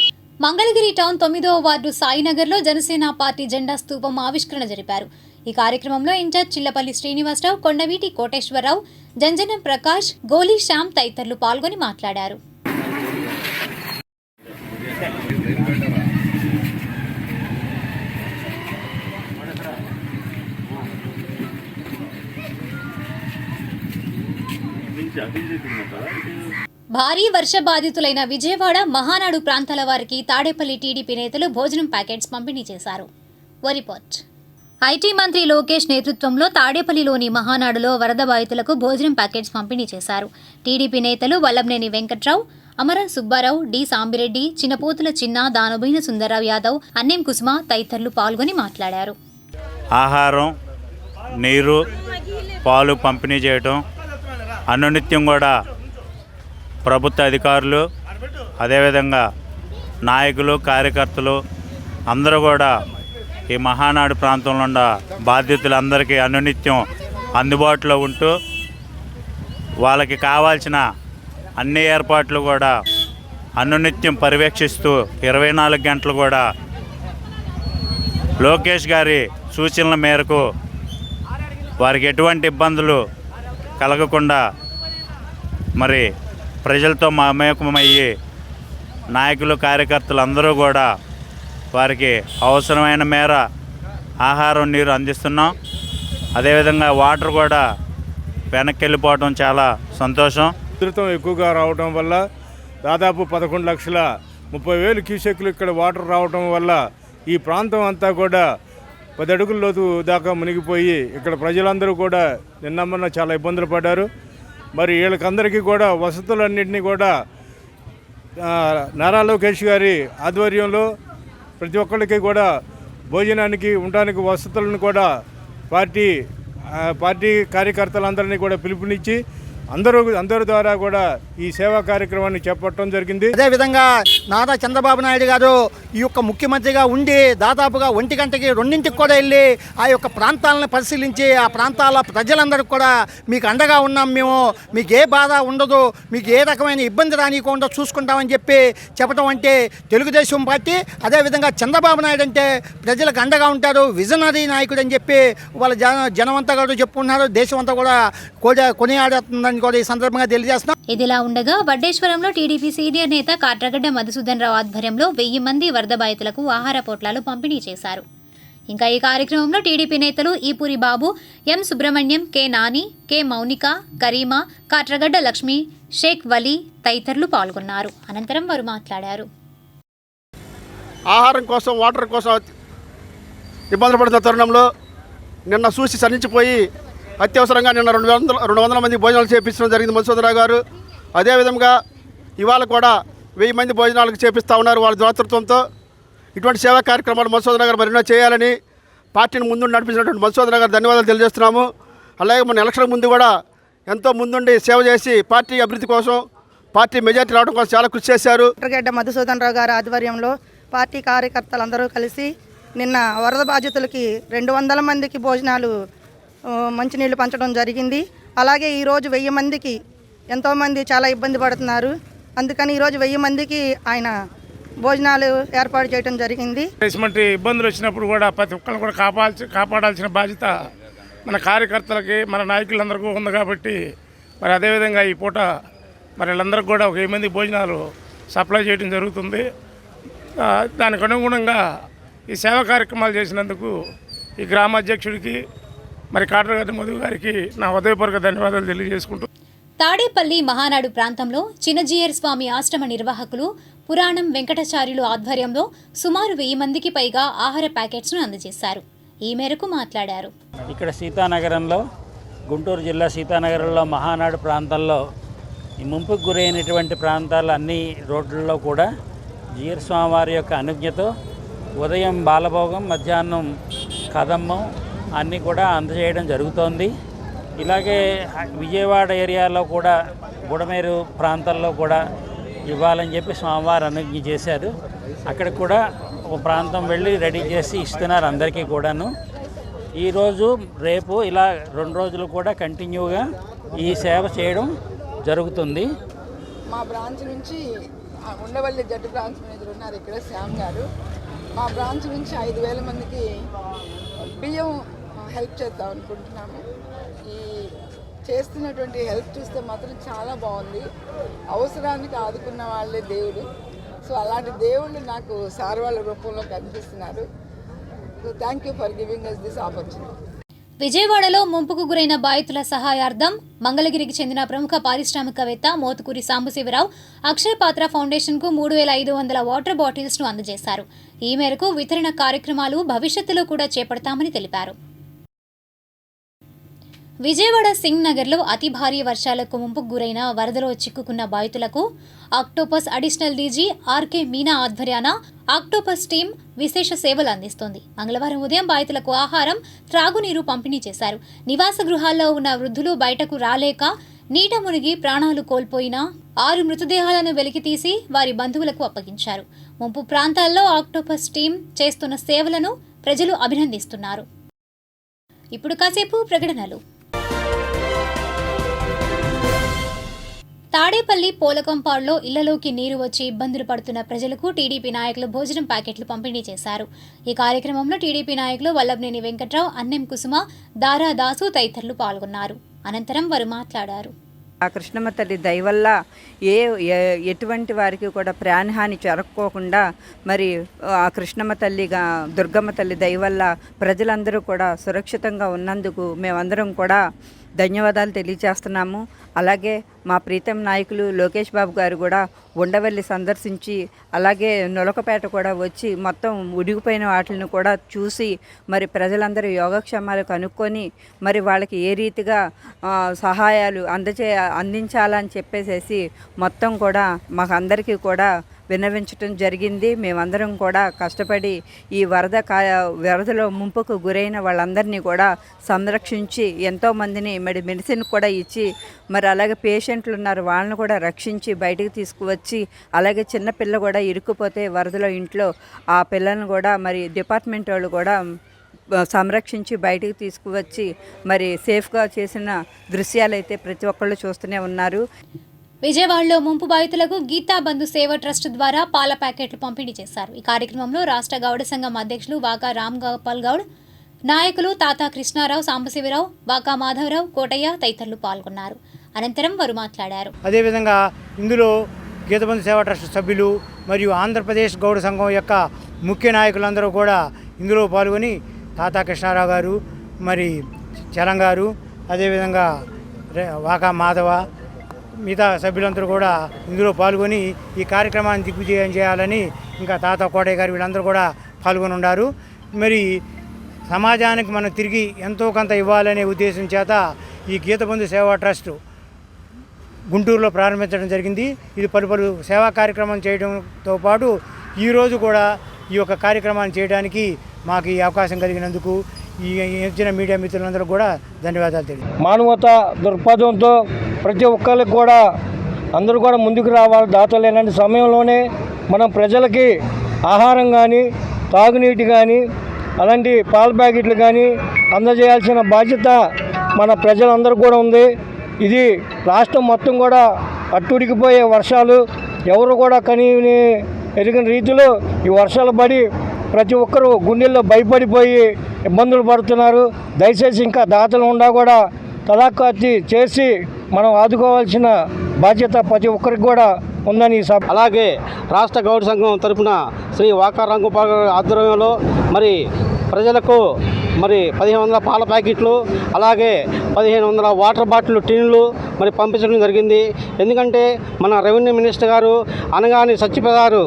Speaker 1: మంగళగిరి టౌన్ 9వ వార్డు సాయినగర్లో జనసేన పార్టీ జెండా స్తూపం ఆవిష్కరణ జరిపారు. ఈ కార్యక్రమంలో ఇన్ఛార్జ్ చిల్లపల్లి శ్రీనివాసరావు, కొండవీటి కోటేశ్వరరావు, జంజనం ప్రకాష్, గోలీ శ్యామ్ తదితరులు పాల్గొని మాట్లాడారు. భారీ వర్ష బాధితులైన విజయవాడ, మహానాడు ప్రాంతాల వారికి తాడేపల్లి టీడీపీ నేతలు భోజనం ప్యాకెట్స్ పంపిణీ చేశారు. రిపోర్ట్. ఐటీ మంత్రి లోకేష్ నేతృత్వంలో తాడేపల్లిలోని మహానాడులో వరద బాధితులకు భోజనం ప్యాకెట్స్ పంపిణీ చేశారు. టీడీపీ నేతలు వల్లంనేని వెంకట్రావు, అమరన్ సుబ్బారావు, డి సాంబిరెడ్డి, చిన్నపోతుల చిన్న, దానబోయిన సుందరరావు యాదవ్, అన్నేం కుసుమ తదితరులు పాల్గొని మాట్లాడారు.
Speaker 17: ఆహారం, నీరు, పాలు పంపిణీ చేయటం అనునిత్యం కూడా ప్రభుత్వ అధికారులు, అదేవిధంగా నాయకులు, కార్యకర్తలు అందరూ కూడా ఈ మహానాడు ప్రాంతంలో ఉన్న బాధితులందరికీ అనునిత్యం అందుబాటులో ఉంటూ వాళ్ళకి కావాల్సిన అన్ని ఏర్పాట్లు కూడా అనునిత్యం పర్యవేక్షిస్తూ 24 గంటలు కూడా లోకేష్ గారి సూచనల మేరకు వారికి ఎటువంటి ఇబ్బందులు కలగకుండా మరి ప్రజలతో మమేకమయ్యి నాయకులు, కార్యకర్తలు అందరూ కూడా వారికి అవసరమైన మేర ఆహారం, నీరు అందిస్తున్నాం. అదేవిధంగా వాటర్ కూడా వెనక్కి వెళ్ళిపోవడం చాలా సంతోషం.
Speaker 9: ఉధృతం ఎక్కువగా రావడం వల్ల దాదాపు 11,30,000 క్యూసెక్లు ఇక్కడ వాటర్ రావడం వల్ల ఈ ప్రాంతం అంతా కూడా 10 అడుగుల లోతు దాకా మునిగిపోయి ఇక్కడ ప్రజలందరూ కూడా నిన్నమ్మన్న చాలా ఇబ్బందులు పడ్డారు. మరి వీళ్ళకందరికీ కూడా వసతులన్నింటినీ కూడా నారా లోకేష్ గారి ఆధ్వర్యంలో ప్రతి ఒక్కరికి కూడా భోజనానికి, ఉండడానికి వసతులను కూడా పార్టీ కార్యకర్తలందరినీ కూడా పిలుపునిచ్చి అందరి ద్వారా కూడా ఈ సేవా కార్యక్రమాన్ని చేపట్టడం జరిగింది.
Speaker 10: అదేవిధంగా నారా చంద్రబాబు నాయుడు గారు ఈ యొక్క ముఖ్యమంత్రిగా ఉండి దాదాపుగా 1 గంటకి 2ంటికి కూడా వెళ్ళి ఆ యొక్క ప్రాంతాలను పరిశీలించి ఆ ప్రాంతాల ప్రజలందరికీ కూడా మీకు అండగా ఉన్నాం, మేము మీకు ఏ బాధ ఉండదు, మీకు ఏ రకమైన ఇబ్బంది రానియకుండా చూసుకుంటామని చెప్పి చెప్పడం అంటే తెలుగుదేశం పార్టీ. అదేవిధంగా చంద్రబాబు నాయుడు అంటే ప్రజలకు అండగా ఉంటారు, విజనరీ నాయకుడు అని చెప్పి వాళ్ళ జనమంతా కూడా చెప్పుకున్నారు. దేశం అంతా కూడా కొనియాడుతుందని కూడా ఈ సందర్భంగా తెలియజేస్తున్నాం.
Speaker 1: ఇదిలా ఉండగా వడ్డేశ్వరంలో టీడీపీ సీనియర్ నేత కాట్రగడ్డ మధుసూదన్ రావు ఆధ్వర్యంలో 1000 మంది వరద బాధితులకు ఆహార పొట్లాలు పంపిణీ చేశారు. ఇంకా ఈ కార్యక్రమంలో టీడీపీ నేతలు ఈపూరి బాబు, ఎం సుబ్రహ్మణ్యం, కె నాని, కె మౌనిక, కరీమా, కాట్రగడ్డ లక్ష్మి, షేక్ వలీ తదితరులు పాల్గొన్నారు. అనంతరం వారు మాట్లాడారు.
Speaker 11: ఆహారం కోసం, వాటర్ కోసం ఇబ్బందులు పడుతున్న తరుణంలో నిన్న చూసి సన్నించిపోయి అత్యవసరంగా నిన్న 200 మంది భోజనాలు చేపించడం జరిగింది మధుసూదనరావు గారు. అదేవిధంగా ఇవాళ కూడా 1000 మంది భోజనాలకు చేపిస్తూ ఉన్నారు వాళ్ళ దాతృత్వంతో. ఇటువంటి సేవా కార్యక్రమాలు మధుసూదనరావు గారు మరెన్నో చేయాలని పార్టీని ముందు నడిపించినటువంటి మధుసూదనరావు గారు ధన్యవాదాలు తెలియజేస్తున్నాము. అలాగే మన ఎలక్షన్ ముందు కూడా ఎంతో ముందుండి సేవ చేసి పార్టీ అభివృద్ధి కోసం, పార్టీ మెజార్టీ రావడం కోసం చాలా కృషి చేశారు.
Speaker 18: కాట్రగడ్డ మధుసూదనరావు గారి ఆధ్వర్యంలో పార్టీ కార్యకర్తలందరూ కలిసి నిన్న వరద బాధితులకి 200 మందికి భోజనాలు, మంచినీళ్ళు పంచడం జరిగింది. అలాగే ఈరోజు 1000 మందికి, ఎంతోమంది చాలా ఇబ్బంది పడుతున్నారు, అందుకని ఈరోజు 1000 మందికి ఆయన భోజనాలు ఏర్పాటు చేయడం జరిగింది.
Speaker 9: ఇటువంటి ఇబ్బందులు వచ్చినప్పుడు కూడా ప్రతి ఒక్కరు కూడా కాపాడాల్సిన బాధ్యత మన కార్యకర్తలకి, మన నాయకులందరికీ ఉంది. కాబట్టి మరి అదేవిధంగా ఈ పూట మరి వీళ్ళందరికీ కూడా 1000 మంది భోజనాలు సప్లై చేయడం జరుగుతుంది. దానికి అనుగుణంగా ఈ సేవా కార్యక్రమాలు చేసినందుకు ఈ గ్రామ అధ్యక్షుడికి, మరి కాట్రగడ్డ మధు గారికి నా హృదయపూర్వక ధన్యవాదాలు తెలియజేసుకుంటూ,
Speaker 1: తాడేపల్లి మహానాడు ప్రాంతంలో చిన్నజీయర్ స్వామి ఆశ్రమ నిర్వాహకులు పురాణం వెంకటాచార్యులు ఆధ్వర్యంలో సుమారు 1000 మందికి పైగా ఆహార ప్యాకెట్స్ను అందజేశారు. ఈ మేరకు మాట్లాడారు.
Speaker 14: ఇక్కడ సీతానగరంలో, గుంటూరు జిల్లా సీతానగరంలో మహానాడు ప్రాంతాల్లో ఈ ముంపుకు గురైనటువంటి ప్రాంతాల అన్ని రోడ్లలో కూడా జీయర్ స్వామివారి యొక్క అనుజ్ఞతో ఉదయం బాలభోగం, మధ్యాహ్నం కదమ్మం అన్నీ కూడా అందజేయడం జరుగుతోంది. ఇలాగే విజయవాడ ఏరియాలో కూడా బుడమేరు ప్రాంతాల్లో కూడా ఇవ్వాలని చెప్పి స్వామివారు అనుజ్ఞ చేశారు. అక్కడ కూడా ఒక ప్రాంతం వెళ్ళి రెడీ చేసి ఇస్తున్నారు అందరికీ కూడాను. ఈరోజు రేపు ఇలా 2 రోజులు కూడా కంటిన్యూగా ఈ సేవ చేయడం జరుగుతుంది.
Speaker 19: మా బ్రాంచ్ నుంచి ఉండవల్లి జట్టు బ్రాంచ్ మేనేజర్ ఉన్నారు ఇక్కడ శ్యామ్ గారు. మా బ్రాంచ్ నుంచి 5,000 మందికి బియ్యం హెల్ప్ చేద్దాం అనుకుంటున్నాము. ఈ చేస్తున్నటువంటి హెల్ప్ చూస్తే మాత్రం చాలా బాగుంది. అవసరానికి ఆదుకున్న వాళ్ళే దేవుడు. సో అలాంటి దేవుళ్ళు నాకు సార్ వాళ్ళ రూపంలో కనిపిస్తున్నారు. So thank you for giving us this opportunity.
Speaker 1: విజయవాడలో ముంపుకు గురైన బాధితుల సహాయార్థం మంగళగిరికి చెందిన ప్రముఖ పారిశ్రామికవేత్త మోతుకూరి సాంబశివరావు అక్షయ పాత్ర ఫౌండేషన్కు 3,500 వాటర్ బాటిల్స్ను అందజేశారు. ఈ మేరకు వితరణ కార్యక్రమాలు భవిష్యత్తులో కూడా చేపడతామని తెలిపారు. విజయవాడ సింగ్ నగర్లో అతి భారీ వర్షాలకు ముంపుకు గురైన వరదలో చిక్కుకున్న బాధితులకు Octopus additional DG RK Meena ఆధ్వర్యాన ఆక్టోపస్ టీం విశేష సేవలు అందిస్తోంది. మంగళవారం ఉదయం బాధితులకు ఆహారం, త్రాగునీరు పంపిణీ చేశారు. నివాస గృహాల్లో ఉన్న వృద్ధులు బయటకు రాలేక నీట మునిగి ప్రాణాలు కోల్పోయిన 6 మృతదేహాలను వెలికితీసి వారి బంధువులకు అప్పగించారు. ముంపు ప్రాంతాల్లో ఆక్టోపస్ టీం చేస్తున్న సేవలను ప్రజలు అభినందిస్తున్నారు. ఇప్పుడు కాసేపు ప్రకటనలు. తాడేపల్లి పోలకంపాడులో ఇళ్లలోకి నీరు వచ్చి ఇబ్బందులు పడుతున్న ప్రజలకు టీడీపీ నాయకులు భోజనం ప్యాకెట్లు పంపిణీ చేశారు. ఈ కార్యక్రమంలో టీడీపీ నాయకులు వల్లభనేని వెంకట్రావు, అన్నెం కుసుమ, దారా దాసు తదితరులు పాల్గొన్నారు. అనంతరం వారు మాట్లాడారు.
Speaker 20: ఆ కృష్ణమ్మ తల్లి దయ వల్ల ఎటువంటి వారికి కూడా ప్రాణహాని జరగకోకుండా మరి ఆ కృష్ణమ్మ తల్లిగా దుర్గమ్మ తల్లి దయ వల్ల ప్రజలందరూ కూడా సురక్షితంగా ఉన్నందుకు మేమందరం కూడా ధన్యవాదాలు తెలియజేస్తున్నాము. అలాగే మా ప్రీతం నాయకులు లోకేష్ బాబు గారు కూడా ఉండవల్లి సందర్శించి అలాగే నొలకపేట కూడా వచ్చి మొత్తం ఉడిగిపోయిన వాటిని కూడా చూసి మరి ప్రజలందరూ యోగక్షేమాలు కనుక్కొని మరి వాళ్ళకి ఏ రీతిగా సహాయాలు అందించాలని చెప్పేసి మొత్తం కూడా మాకందరికీ కూడా విన్నవించడం జరిగింది. మేమందరం కూడా కష్టపడి ఈ వరదలో ముంపుకు గురైన వాళ్ళందరినీ కూడా సంరక్షించి ఎంతోమందిని మెడిసిన్ కూడా ఇచ్చి మరి అలాగే పేషెంట్లు ఉన్నారు వాళ్ళని కూడా రక్షించి బయటకు తీసుకువచ్చి అలాగే చిన్న పిల్ల కూడా ఇరుక్కుపోతే వరదలో ఇంట్లో ఆ పిల్లలను కూడా మరి డిపార్ట్మెంట్ వాళ్ళు కూడా సంరక్షించి బయటకు తీసుకువచ్చి మరి సేఫ్గా చేసిన దృశ్యాలైతే ప్రతి ఒక్కళ్ళు చూస్తూనే ఉన్నారు.
Speaker 1: విజయవాడలో ముంపు బాధితులకు గీతా బంధు సేవ ట్రస్ట్ ద్వారా పాల ప్యాకెట్లు పంపిణీ చేశారు. ఈ కార్యక్రమంలో రాష్ట్ర గౌడ సంఘం అధ్యక్షులు వాకా రామ్ గోపాల్ గౌడ్, నాయకులు తాతా కృష్ణారావు, సాంబశివరావు, వాకా మాధవరావు, కోటయ్య తదితరులు పాల్గొన్నారు. అనంతరం వారు మాట్లాడారు.
Speaker 21: అదేవిధంగా ఇందులో గీతబంధు సేవా ట్రస్ట్ సభ్యులు మరియు ఆంధ్రప్రదేశ్ గౌడ సంఘం యొక్క ముఖ్య నాయకులందరూ కూడా ఇందులో పాల్గొని తాతా కృష్ణారావు గారు, మరి చలం గారు, అదేవిధంగా వాకా మాధవ, మిగతా సభ్యులందరూ కూడా ఇందులో పాల్గొని ఈ కార్యక్రమాన్ని దిగ్విజయం చేయాలని ఇంకా తాత కోటయ్య గారు వీళ్ళందరూ కూడా పాల్గొని ఉన్నారు. మరి సమాజానికి మనం తిరిగి ఎంతో కొంత ఇవ్వాలనే ఉద్దేశం చేత ఈ గీతబంధు సేవా ట్రస్ట్ గుంటూరులో ప్రారంభించడం జరిగింది. ఇది పలు సేవా కార్యక్రమం చేయడంతో పాటు ఈరోజు కూడా ఈ యొక్క కార్యక్రమాన్ని చేయడానికి మాకు ఈ అవకాశం కలిగినందుకు ఈ ఇచ్చిన మీడియా మిత్రులందరూ కూడా ధన్యవాదాలు తెలియదు.
Speaker 22: మానవతా దృక్పథంతో ప్రతి ఒక్కరికి కూడా అందరూ కూడా ముందుకు రావాలి. దాతలు ఇలాంటి సమయంలోనే మనం ప్రజలకి ఆహారం కానీ తాగునీటి కానీ అలాంటి పాల ప్యాకెట్లు కానీ అందజేయాల్సిన బాధ్యత మన ప్రజలందరూ కూడా ఉంది. ఇది రాష్ట్రం మొత్తం కూడా అట్టుడికిపోయే వర్షాలు, ఎవరు కూడా కనీని ఎరిగిన రీతిలో ఈ వర్షాలు పడి ప్రతి ఒక్కరూ గుండెల్లో భయపడిపోయి ఇబ్బందులు పడుతున్నారు. దయచేసి ఇంకా దాతలు ఉండా కూడా తలాఖాతి చేసి మనం ఆదుకోవాల్సిన బాధ్యత ప్రతి ఒక్కరికి కూడా ఉందని.
Speaker 23: అలాగే రాష్ట్ర గౌడ సంఘం తరఫున శ్రీ వాకా రామ్ గోపాల్ ఆధ్వర్యంలో మరి ప్రజలకు మరి 1500 పాల ప్యాకెట్లు అలాగే 1500 వాటర్ బాటిల్ టిన్నులు మరి పంపించడం జరిగింది. ఎందుకంటే మన రెవెన్యూ మినిస్టర్ గారు అనగాని సత్యప్రదారు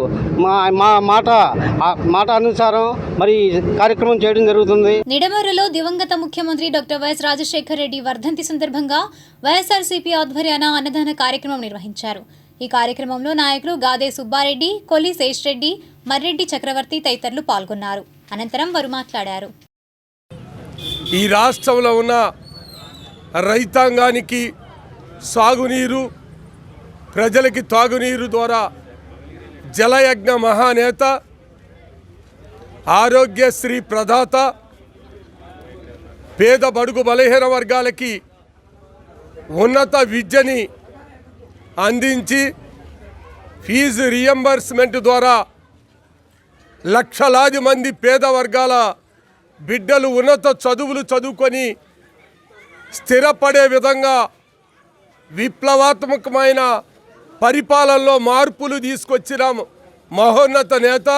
Speaker 23: మా మాట అనుసారం మరి కార్యక్రమం చేయడం జరుగుతుంది.
Speaker 1: నిడమర్రులో దివంగత ముఖ్యమంత్రి డాక్టర్ వైఎస్ రాజశేఖర్ రెడ్డి వర్ధంతి సందర్భంగా వైఎస్ఆర్సీపీ ఆధ్వర్యాన అన్నదాన కార్యక్రమం నిర్వహించారు. ఈ కార్యక్రమంలో నాయకులు గాదే సుబ్బారెడ్డి, కొల్లి శేషరెడ్డి, మర్రెడ్డి చక్రవర్తి తదితరులు పాల్గొన్నారు. అనంతరం వారు మాట్లాడారు.
Speaker 2: ఈ రాష్ట్రంలో ఉన్న రైతాంగానికి సాగునీరు, ప్రజలకి తాగునీరు ద్వారా జలయజ్ఞ మహానేత, ఆరోగ్యశ్రీ ప్రదాత, పేద బడుగు బలహీన వర్గాలకి ఉన్నత విద్యని అందించి ఫీజు రియంబర్స్మెంట్ ద్వారా లక్షలాది మంది పేద వర్గాల బిడ్డలు ఉన్నత చదువులు చదువుకొని స్థిరపడే విధంగా విప్లవాత్మకమైన పరిపాలనలో మార్పులు తీసుకొచ్చిన మహోన్నత నేత,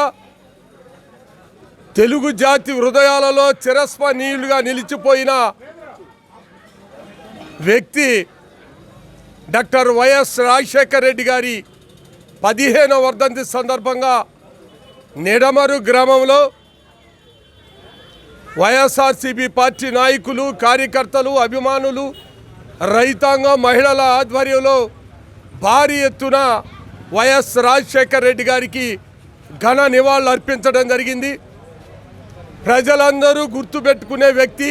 Speaker 2: తెలుగు జాతి హృదయాలలో చిరస్మరణీయులుగా నిలిచిపోయిన వ్యక్తి డాక్టర్ వైఎస్ రాజశేఖర్ రెడ్డి గారి 15వ వర్ధంతి సందర్భంగా నిడమరు గ్రామంలో వైఎస్ఆర్సీపీ పార్టీ నాయకులు, కార్యకర్తలు, అభిమానులు, రైతాంగం, మహిళల ఆధ్వర్యంలో భారీ ఎత్తున వైఎస్ రాజశేఖర్ రెడ్డి గారికి ఘన నివాళులు అర్పించడం జరిగింది. ప్రజలందరూ గుర్తుపెట్టుకునే వ్యక్తి.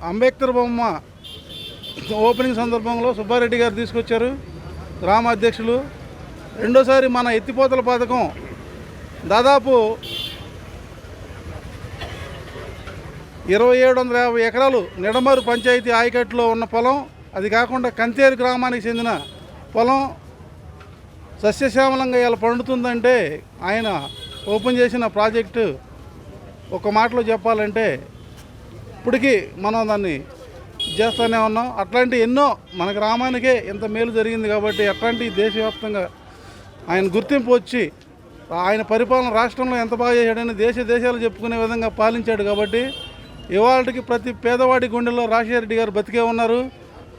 Speaker 3: అంబేద్కర్ బొమ్మ ఓపెనింగ్ సందర్భంలో సుబ్బారెడ్డి గారు తీసుకొచ్చారు, గ్రామ అధ్యక్షులు. రెండోసారి మన ఎత్తిపోతల పథకం దాదాపు 2750 ఎకరాలు నిడమరు పంచాయతీ ఆయకట్టులో ఉన్న పొలం, అది కాకుండా కంతేరు గ్రామానికి చెందిన పొలం సస్యశ్యామలంగా ఇలా పండుతుందంటే ఆయన ఓపెన్ చేసిన ప్రాజెక్టు ఒక మాటలో చెప్పాలంటే ఇప్పటికీ మనం దాన్ని చేస్తూనే ఉన్నాం. అట్లాంటి ఎన్నో మన గ్రామానికే ఇంత మేలు జరిగింది కాబట్టి అట్లాంటి దేశవ్యాప్తంగా ఆయన గుర్తింపు వచ్చి ఆయన పరిపాలన రాష్ట్రంలో ఎంత బాగా చేశాడని దేశాలు చెప్పుకునే విధంగా పాలించాడు. కాబట్టి ఇవాళకి ప్రతి పేదవాడి గుండెల్లో రాజశేఖర రెడ్డి గారు బతికే ఉన్నారు.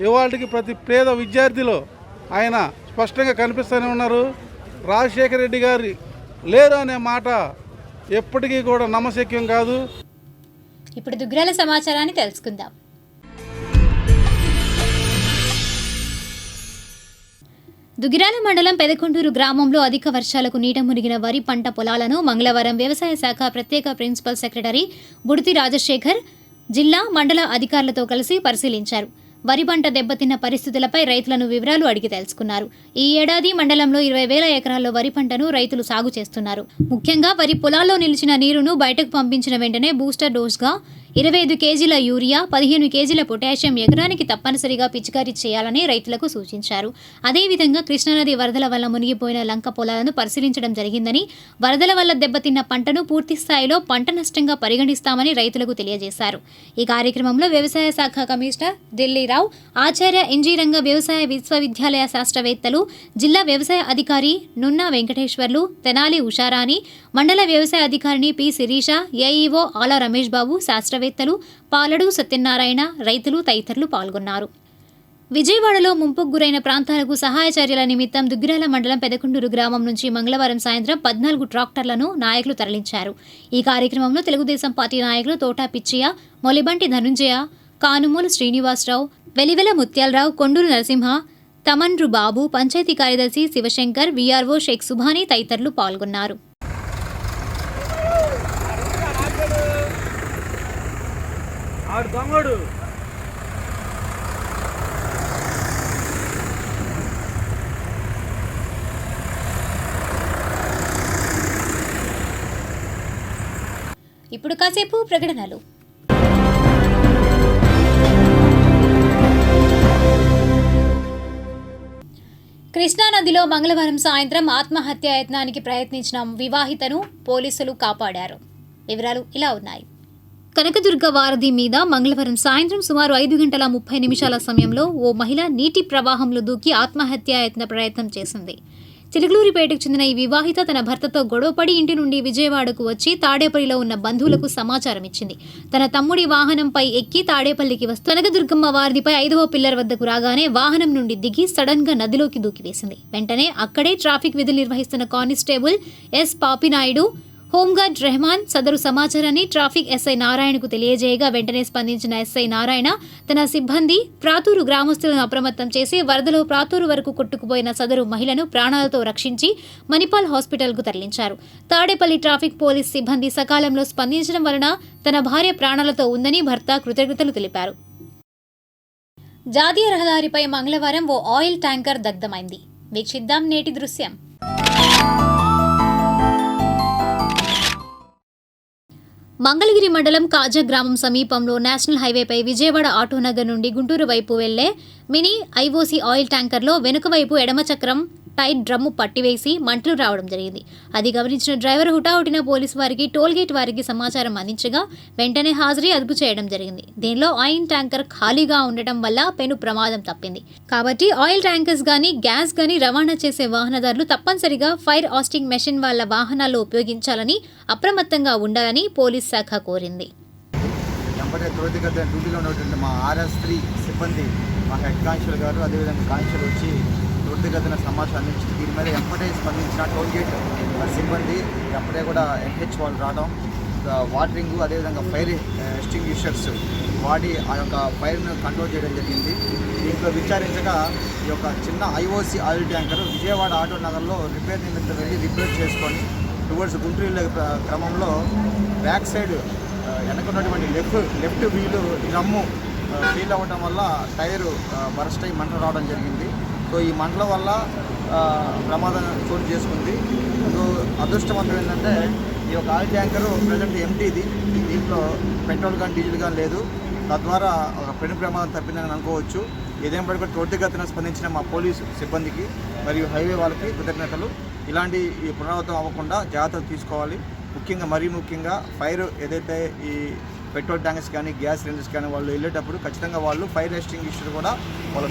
Speaker 3: ఇవాళకి ప్రతి పేద విద్యార్థిలో ఆయన స్పష్టంగా కనిపిస్తూనే ఉన్నారు. రాజశేఖర రెడ్డి గారు లేరు అనే మాట ఎప్పటికీ కూడా నమ్మశక్యం కాదు.
Speaker 1: ఇప్పుడు దుగ్గిరాల సమాచారాన్ని తెలుసుకుందాం. దుగ్గిరాల మండలం పెదకొండూరు గ్రామంలో అధిక వర్షాలకు నీట మునిగిన వరి పంట పొలాలను మంగళవారం వ్యవసాయ శాఖ ప్రత్యేక ప్రిన్సిపల్ సెక్రటరీ బుడితి రాజశేఖర్ జిల్లా మండల అధికారులతో కలిసి పరిశీలించారు. వరి పంట దెబ్బతిన్న పరిస్థితులపై రైతులను వివరాలు అడిగి తెలుసుకున్నారు. ఈ ఏడాది మండలంలో 20,000 ఎకరాల్లో వరి పంటను రైతులు సాగు చేస్తున్నారు. ముఖ్యంగా వరి పొలాల్లో నిలిచిన నీరును బయటకు పంపించిన వెంటనే బూస్టర్ డోస్గా 25 కేజీల యూరియా, 15 కేజీల పొటాషియం ఎకరానికి తప్పనిసరిగా పిచికారీ చేయాలని రైతులకు సూచించారు. అదేవిధంగా కృష్ణానది వరదల వల్ల మునిగిపోయిన లంక పొలాలను పరిశీలించడం జరిగిందని, వరదల వల్ల దెబ్బతిన్న పంటను పూర్తి స్థాయిలో పంట నష్టంగా పరిగణిస్తామని రైతులకు తెలియజేశారు. ఈ కార్యక్రమంలో వ్యవసాయ శాఖ కమిషనర్ ఢిల్లీరావు, ఆచార్య ఎన్జీ రంగ వ్యవసాయ విశ్వవిద్యాలయ శాస్త్రవేత్తలు, జిల్లా వ్యవసాయ అధికారి నున్నా వెంకటేశ్వర్లు, తెనాలి ఉషారాణి, మండల వ్యవసాయ అధికారిని పి శిరీష, ఏఈఓ ఆల రమేష్ బాబు, శాస్త్రవేత్తలు, పాలడు సత్యనారాయణ, రైతులు తదితరులు పాల్గొన్నారు. విజయవాడలో ముంపుకు గురైన ప్రాంతాలకు సహాయ చర్యల నిమిత్తం దుగ్గిరాల మండలం పెదకొండూరు గ్రామం నుంచి మంగళవారం సాయంత్రం 14 ట్రాక్టర్లను నాయకులు తరలించారు. ఈ కార్యక్రమంలో తెలుగుదేశం పార్టీ నాయకులు తోటా పిచ్చయ్య, మొలిబంటి ధనుంజయ, కానుమూలు శ్రీనివాసరావు, వెలివెల ముత్యాలరావు, కొండూరు నరసింహ, తమన్రు బాబు, పంచాయతీ కార్యదర్శి శివశంకర్, వీఆర్ఓ షేక్ సుభాని తదితరులు పాల్గొన్నారు. ఇప్పుడు కాసేపు ప్రకటనలు. కృష్ణానదిలో మంగళవారం సాయంత్రం ఆత్మహత్యాయత్నానికి ప్రయత్నించిన వివాహితను పోలీసులు కాపాడారు. వివరాలు ఇలా ఉన్నాయి. కనకదుర్గ వారధి మీద మంగళవారం సాయంత్రం సుమారు 5:30 సమయంలో ఓ మహిళ నీటి ప్రవాహంలో దూకి ఆత్మహత్యాయత్న ప్రయత్నం చేసింది. చిలుకలూరిపేటకు చెందిన ఈ వివాహిత తన భర్తతో గొడవపడి ఇంటి నుండి విజయవాడకు వచ్చి తాడేపల్లిలో ఉన్న బంధువులకు సమాచారం ఇచ్చింది. తన తమ్ముడి వాహనంపై ఎక్కి తాడేపల్లికి వస్తూ కనకదుర్గమ్మ వారిదిపై 5వ పిల్లర్ వద్దకు రాగానే వాహనం నుండి దిగి సడన్ గా నదిలోకి దూకివేసింది. వెంటనే అక్కడే ట్రాఫిక్ విధులు నిర్వహిస్తున్న constable S Papinaidu, home guard Rehman సదరు సమాచారాన్ని ట్రాఫిక్ ఎస్ఐ నారాయణకు తెలియజేయగా వెంటనే స్పందించిన ఎస్ఐ నారాయణ తన సిబ్బంది ప్రాతూరు గ్రామస్తులను అప్రమత్తం చేసి వరదలో ప్రాతూరు వరకు కొట్టుకుపోయిన సదరు మహిళను ప్రాణాలతో రక్షించి మణిపాల్ హాస్పిటల్కు తరలించారు. తాడేపల్లి ట్రాఫిక్ పోలీస్ సిబ్బంది సకాలంలో స్పందించడం వలన తన భార్య ప్రాణాలతో ఉందని భర్త కృతజ్ఞతలు తెలిపారు. జాతీయ రహదారిపై మంగళవారం ఓ ఆయిల్ ట్యాంకర్ దగ్ధమైంది. వీక్షిద్దాం నేటి దృశ్యం. మంగళగిరి మండలం కాజా గ్రామం సమీపంలో నేషనల్ హైవేపై విజయవాడ ఆటోనగర్ నుండి గుంటూరు వైపు వెళ్లే మినీ ఐఓసీ ఆయిల్ ట్యాంకర్లో వెనుక వైపు ఎడమ చక్రం టైర్ డ్రమ్ము పట్టివేసి మంటలు రావడం జరిగింది. అది గమనించిన డ్రైవర్ హుటాహుటిన పోలీసు వారికి టోల్గేట్ వారికి సమాచారం అందించగా వెంటనే హాజరీ అదుపు చేయడం జరిగింది. దీనిలో ఆయిల్ ట్యాంకర్ ఖాళీగా ఉండటం వల్ల పెను ప్రమాదం తప్పింది. కాబట్టి ఆయిల్ ట్యాంకర్స్ గానీ గ్యాస్ గానీ రవాణా చేసే వాహనదారులు తప్పనిసరిగా ఫైర్ ఆస్టింగ్ మెషిన్ వాళ్ళ వాహనాల్లో ఉపయోగించాలని, అప్రమత్తంగా ఉండాలని పోలీస్ శాఖ కోరింది.
Speaker 10: డ్యూటీలో ఉన్నటువంటి మా RS3 సిబ్బంది, మా హెడ్ కానిస్టేబుల్ గారు, అదేవిధంగా కానిస్టేబుల్ వచ్చి త్వరితగతిన సమాచారం అందించింది. దీని మీద ఎంపటే స్పందించిన టోల్గేట్ సిబ్బంది ఎంపటే కూడా NH వాళ్ళు రావడం, వాటరింగ్ అదేవిధంగా ఫైర్ ఎక్స్టింగ్విషర్స్ వాడి ఆ యొక్క ఫైర్ను కంట్రోల్ చేయడం జరిగింది. దీంట్లో విచారించగా ఈ యొక్క చిన్న IOC oil tanker Vijayawada auto నగర్లో రిపేర్ నిమిత్తం వెళ్ళి రిపేర్ చేసుకొని టువర్డ్స్ గుంటూరు వెళ్ళే క్రమంలో బ్యాక్ సైడ్ వెనకున్నటువంటి లెఫ్ట్ వీలు డ్రమ్ము ఫీల్ అవ్వడం వల్ల టైరు బరస్ట్ అయి మంటలు రావడం జరిగింది. సో ఈ మంటల వల్ల ప్రమాదం చోటు చేసుకుంది. సో అదృష్టవంతం ఏంటంటే ఈ యొక్క ఆయిల్ ట్యాంకరు ప్రజెంట్ ఎంటీది, దీంట్లో పెట్రోల్ కానీ డీజిల్ కానీ లేదు. తద్వారా ఒక పెను ప్రమాదం తప్పిందని అనుకోవచ్చు. ఏదేమైనా కూడా త్వరితగతిన స్పందించిన మా పోలీసు సిబ్బందికి మరియు హైవే వాళ్ళకి కృతజ్ఞతలు. ఇలాంటి ఈ పునరావృతం అవ్వకుండా జాగ్రత్తలు తీసుకోవాలి. ముఖ్యంగా ఫైర్ ఏదైతే ఈ పెట్రోల్ ట్యాంకర్స్ కానీ గ్యాస్ సిలిండర్స్ కానీ వాళ్ళు వెళ్ళేటప్పుడు ఖచ్చితంగా వాళ్ళు ఫైర్ ఎక్స్టింగ్విషర్ కూడా వాళ్ళ